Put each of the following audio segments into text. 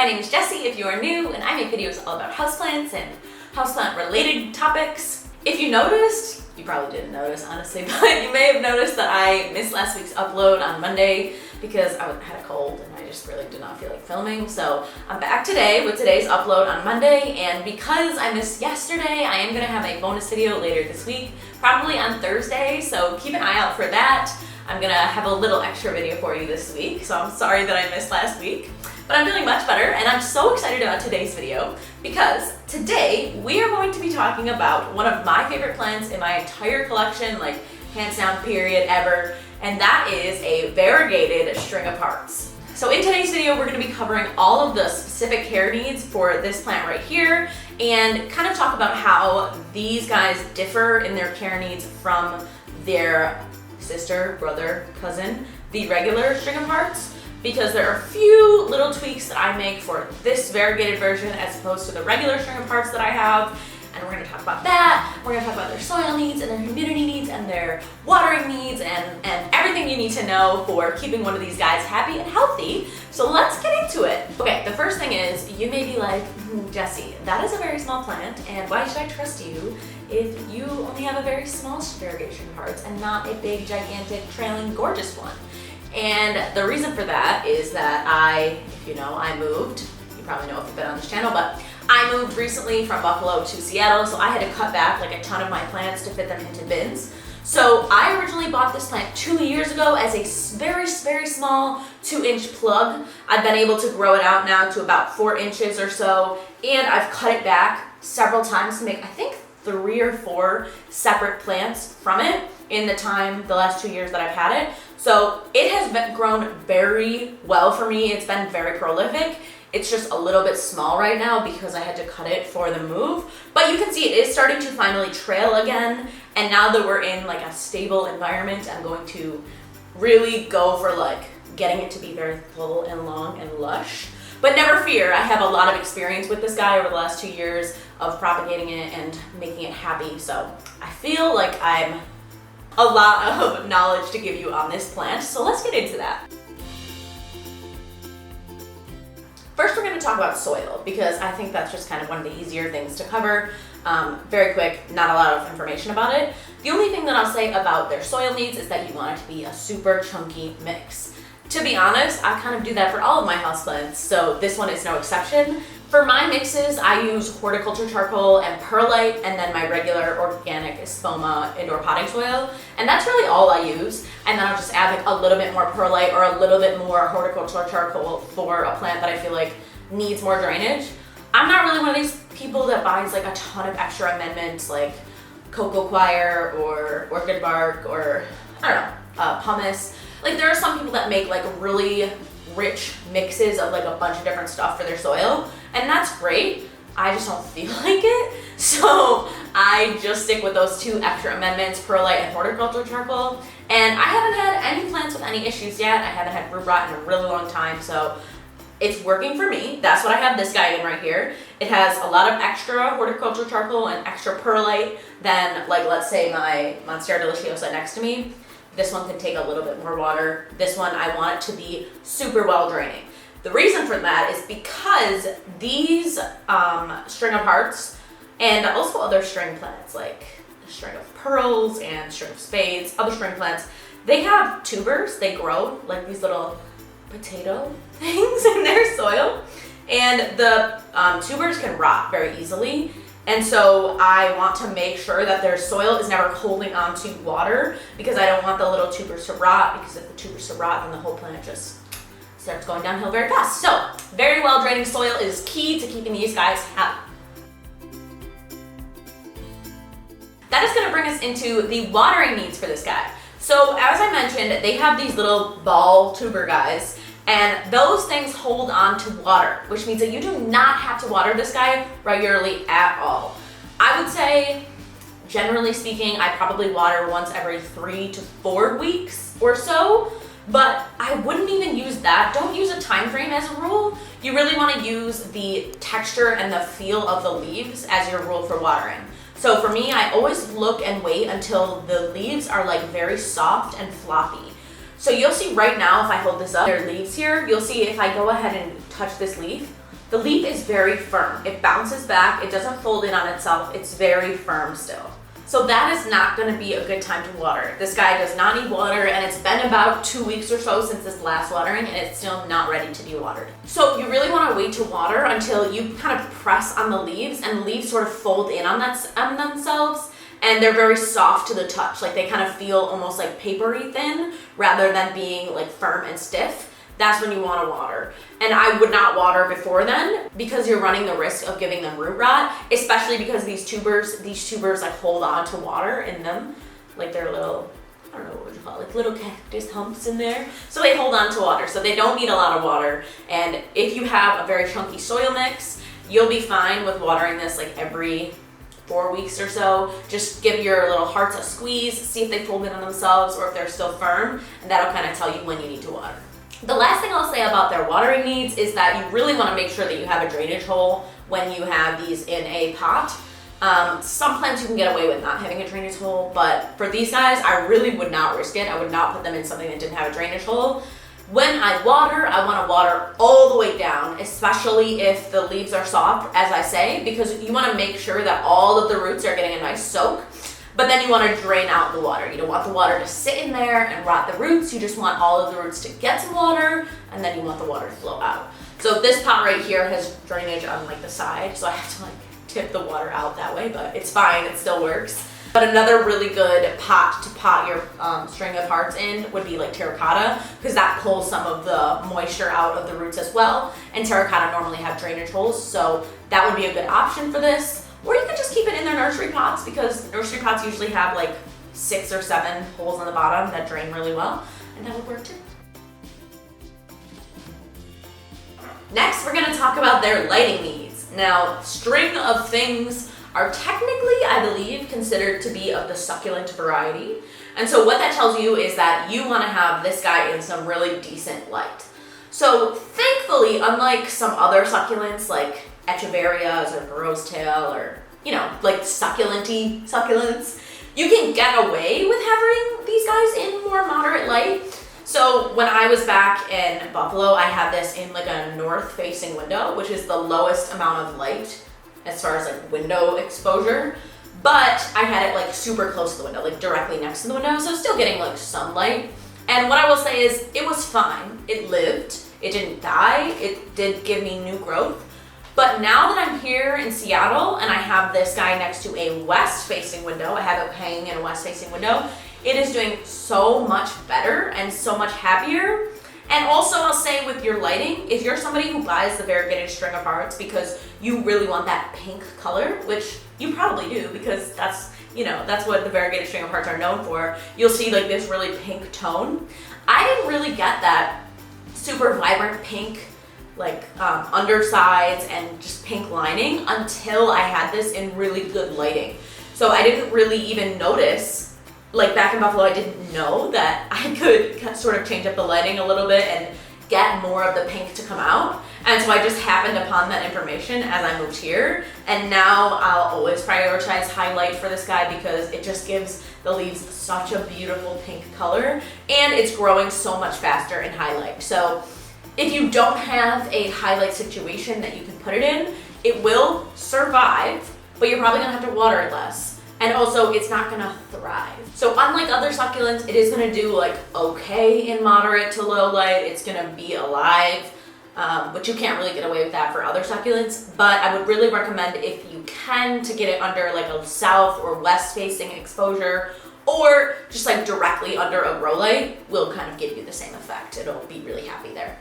name is Jessie if you are new, and I make videos all about houseplants and houseplant related topics. If you noticed, you probably didn't notice honestly, but you may have noticed that I missed last week's upload on Monday because I had a cold and I just really did not feel like filming. So I'm back today with today's upload on Monday, and because I missed yesterday, I am gonna have a bonus video later this week, probably on Thursday, so keep an eye out for that. I'm gonna have a little extra video for you this week, so I'm sorry that I missed last week. But I'm feeling much better, and I'm so excited about today's video because today we are going to be talking about one of my favorite plants in my entire collection, like hands down period ever, and that is a variegated string of hearts. So in today's video, we're going to be covering all of the specific care needs for this plant right here and kind of talk about how these guys differ in their care needs from their sister, brother, cousin, the regular string of hearts, because there are a few little tweaks that I make for this variegated version as opposed to the regular string of hearts that I have. And we're going to talk about that. We're going to talk about their soil needs and their humidity needs and their watering needs and everything you need to know for keeping one of these guys happy and healthy. So let's get into it. Okay, the first thing is, you may be like, Jessie, that is a very small plant, and why should I trust you if you only have a very small variegation of hearts and not a big, gigantic, trailing, gorgeous one? And the reason for that is that I moved. You probably know if you've been on this channel, but I moved recently from Buffalo to Seattle, so I had to cut back like a ton of my plants to fit them into bins. So I originally bought this plant 2 years ago as a very, very small 2-inch plug. I've been able to grow it out now to about 4 inches or so, and I've cut it back several times to make, I think, 3 or 4 separate plants from it in the last 2 years that I've had it. So it has grown very well for me. It's been very prolific. It's just a little bit small right now because I had to cut it for the move. But you can see it is starting to finally trail again. And now that we're in like a stable environment, I'm going to really go for like getting it to be very full and long and lush. But never fear, I have a lot of experience with this guy over the last 2 years of propagating it and making it happy. So I feel like I'm a lot of knowledge to give you on this plant. So let's get into that. First, we're going to talk about soil because I think that's just kind of one of the easier things to cover. Very quick, not a lot of information about it. The only thing that I'll say about their soil needs is that you want it to be a super chunky mix. To be honest, I kind of do that for all of my houseplants, so this one is no exception. For my mixes, I use horticulture charcoal and perlite, and then my regular organic Espoma indoor potting soil, and that's really all I use. And then I'll just add like a little bit more perlite or a little bit more horticultural charcoal for a plant that I feel like needs more drainage. I'm not really one of these people that buys like a ton of extra amendments like cocoa coir or orchid bark or, I don't know, pumice. Like there are some people that make like really rich mixes of like a bunch of different stuff for their soil, and that's great. I just don't feel like it. So I just stick with those 2 extra amendments, perlite and horticultural charcoal. And I haven't had any plants with any issues yet. I haven't had root rot in a really long time, so it's working for me. That's what I have this guy in right here. It has a lot of extra horticultural charcoal and extra perlite than, like, let's say my Monstera Deliciosa next to me. This one can take a little bit more water. This one, I want it to be super well draining. The reason for that is because these string of hearts and also other string plants like the string of pearls and string of spades, other string plants, they have tubers. They grow like these little potato things in their soil, and the tubers can rot very easily. And so I want to make sure that their soil is never holding on to water because I don't want the little tubers to rot, because if the tubers to rot, then the whole plant just starts going downhill very fast. So very well draining soil is key to keeping these guys happy. That is going to bring us into the watering needs for this guy. So as I mentioned, they have these little ball tuber guys, and those things hold on to water, which means that you do not have to water this guy regularly at all. I would say, generally speaking, I probably water once every 3 to 4 weeks or so, but I wouldn't even use that. Don't use a time frame as a rule. You really want to use the texture and the feel of the leaves as your rule for watering. So for me, I always look and wait until the leaves are like very soft and floppy. So you'll see right now, if I hold this up, there are leaves here. You'll see if I go ahead and touch this leaf, the leaf is very firm. It bounces back, it doesn't fold in on itself, it's very firm still. So that is not gonna be a good time to water. This guy does not need water, and it's been about 2 weeks or so since this last watering, and it's still not ready to be watered. So you really wanna wait to water until you kind of press on the leaves, and the leaves sort of fold in on themselves, and they're very soft to the touch. Like they kind of feel almost like papery thin rather than being like firm and stiff. That's when you want to water. And I would not water before then because you're running the risk of giving them root rot, especially because these tubers like hold on to water in them. Like they're little, I don't know what you call it, like little cactus humps in there. So they hold on to water, so they don't need a lot of water. And if you have a very chunky soil mix, you'll be fine with watering this like every 4 weeks or so. Just give your little hearts a squeeze, see if they fold in on themselves or if they're still firm, and that'll kind of tell you when you need to water. The last thing I'll say about their watering needs is that you really want to make sure that you have a drainage hole when you have these in a pot. Some plants you can get away with not having a drainage hole, but for these guys, I really would not risk it. I would not put them in something that didn't have a drainage hole. When I want to water all the way down, especially if the leaves are soft, as I say, because you want to make sure that all of the roots are getting a nice soak. But then you want to drain out the water. You don't want the water to sit in there and rot the roots. You just want all of the roots to get some water, and then you want the water to flow out. So this pot right here has drainage on like the side, so I have to like tip the water out that way, but it's fine, it still works. But another really good pot to pot your string of hearts in would be like terracotta, because that pulls some of the moisture out of the roots as well. And terracotta normally have drainage holes, so that would be a good option for this. Or you could just keep it in their nursery pots, because nursery pots usually have like 6 or 7 holes on the bottom that drain really well, and that would work too. Next, we're gonna talk about their lighting needs. Now, string of things are technically, I believe, considered to be of the succulent variety. And so what that tells you is that you wanna have this guy in some really decent light. So thankfully, unlike some other succulents like echeverias or rose tail or, you know, like succulent-y succulents, you can get away with having these guys in more moderate light. So when I was back in Buffalo, I had this in like a north-facing window, which is the lowest amount of light as far as like window exposure. But I had it like super close to the window, like directly next to the window, so still getting like sunlight. And what I will say is it was fine. It lived. It didn't die. It did give me new growth. But now that I'm here in Seattle and I have this guy next to a west-facing window, I have it hanging in a west-facing window, it is doing so much better and so much happier. And also I'll say with your lighting, if you're somebody who buys the variegated string of hearts because you really want that pink color, which you probably do because that's, you know, that's what the variegated string of hearts are known for, you'll see like this really pink tone. I didn't really get that super vibrant pink like undersides and just pink lining until I had this in really good lighting. So I didn't really even notice, like back in Buffalo, I didn't know that I could sort of change up the lighting a little bit and get more of the pink to come out. And so I just happened upon that information as I moved here. And now I'll always prioritize highlight for this guy because it just gives the leaves such a beautiful pink color and it's growing so much faster in highlight. So if you don't have a highlight situation that you can put it in, it will survive, but you're probably gonna have to water it less. And also, it's not gonna thrive. So unlike other succulents, it is gonna do like okay in moderate to low light. It's gonna be alive, but you can't really get away with that for other succulents. But I would really recommend if you can to get it under like a south or west facing exposure, or just like directly under a grow light will kind of give you the same effect. It'll be really happy there.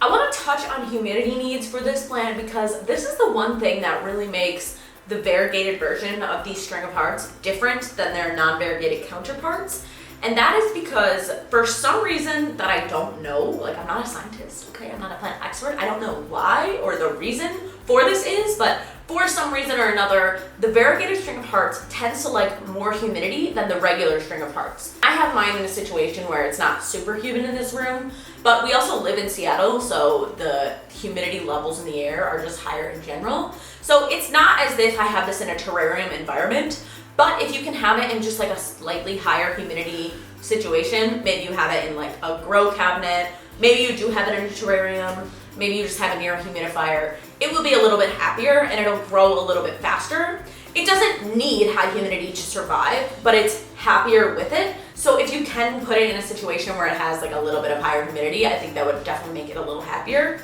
I want to touch on humidity needs for this plant because this is the one thing that really makes the variegated version of these string of hearts different than their non-variegated counterparts. And that is because for some reason that I don't know, like I'm not a scientist, okay, I'm not a plant expert, I don't know why or the reason for this is, but for some reason or another, the variegated string of hearts tends to like more humidity than the regular string of hearts. I have mine in a situation where it's not super humid in this room, but we also live in Seattle, so the humidity levels in the air are just higher in general. So it's not as if I have this in a terrarium environment, but if you can have it in just like a slightly higher humidity situation, maybe you have it in like a grow cabinet maybe you do have it in a terrarium, maybe you just have it near a humidifier, it will be a little bit happier and it'll grow a little bit faster. It doesn't need high humidity to survive, but it's happier with it. So if you can put it in a situation where it has like a little bit of higher humidity, I think that would definitely make it a little happier.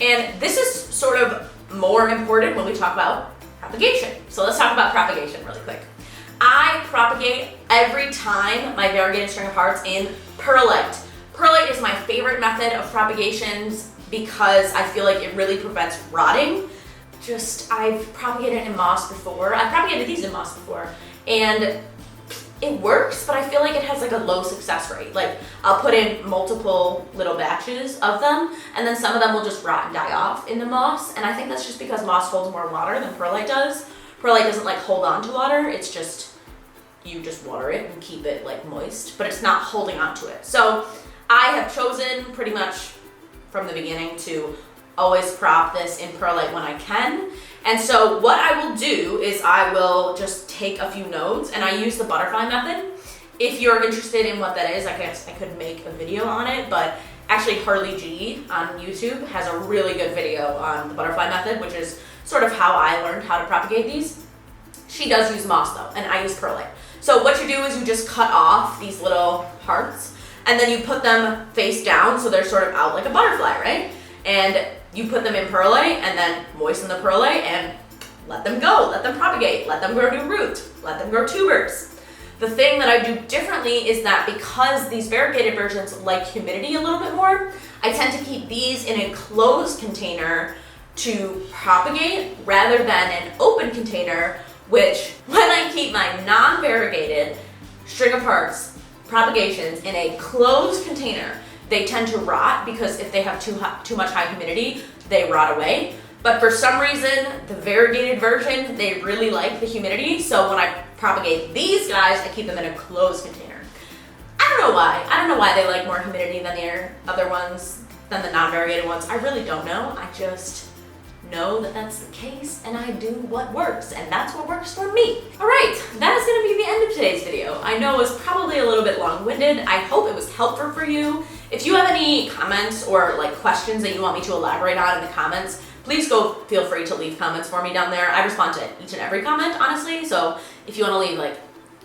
And this is sort of more important when we talk about propagation. So let's talk about propagation really quick. I propagate every time my variegated string of hearts in perlite. Perlite is my favorite method of propagations because I feel like it really prevents rotting. I've propagated in moss before. I've propagated these in moss before, and it works, but I feel like it has like a low success rate. Like I'll put in multiple little batches of them, and then some of them will just rot and die off in the moss, and I think that's just because moss holds more water than perlite does. Perlite doesn't like hold on to water, it's just, you just water it and keep it like moist, but it's not holding on to it. So I have chosen pretty much from the beginning to always prop this in perlite when I can. And so what I will do is I will just take a few nodes, and I use the butterfly method. If you're interested in what that is, I guess I could make a video on it, but actually Harley G on YouTube has a really good video on the butterfly method, which is sort of how I learned how to propagate these. She does use moss though, and I use perlite. So what you do is you just cut off these little hearts, and then you put them face down so they're sort of out like a butterfly, right? And you put them in perlite and then moisten the perlite and let them go, let them propagate, let them grow new roots, let them grow tubers. The thing that I do differently is that because these variegated versions like humidity a little bit more, I tend to keep these in a closed container to propagate rather than an open container, which when I keep my non-variegated string of hearts propagations in a closed container, they tend to rot because if they have too much high humidity, they rot away. But for some reason, the variegated version, they really like the humidity. So when I propagate these guys, I keep them in a closed container. I don't know why. I don't know why they like more humidity than the other ones, than the non-variegated ones. I really don't know. I just know that that's the case, and I do what works, and that's what works for me. All right, that is gonna be the end of today's video. I know it was probably a little bit long-winded. I hope it was helpful for you. If you have any comments or like questions that you want me to elaborate on in the comments, please feel free to leave comments for me down there. I respond to each and every comment, honestly, so if you wanna leave like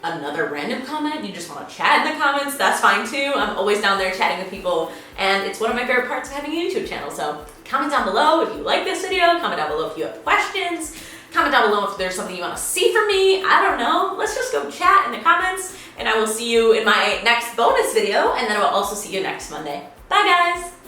another random comment, you just want to chat in the comments, that's fine too. I'm always down there chatting with people, and it's one of my favorite parts of having a YouTube channel. So comment down below if you like this video, comment down below if you have questions, comment down below if there's something you want to see from me. I don't know, let's just go chat in the comments, and I will see you in my next bonus video, and then I will also see you next Monday. Bye guys!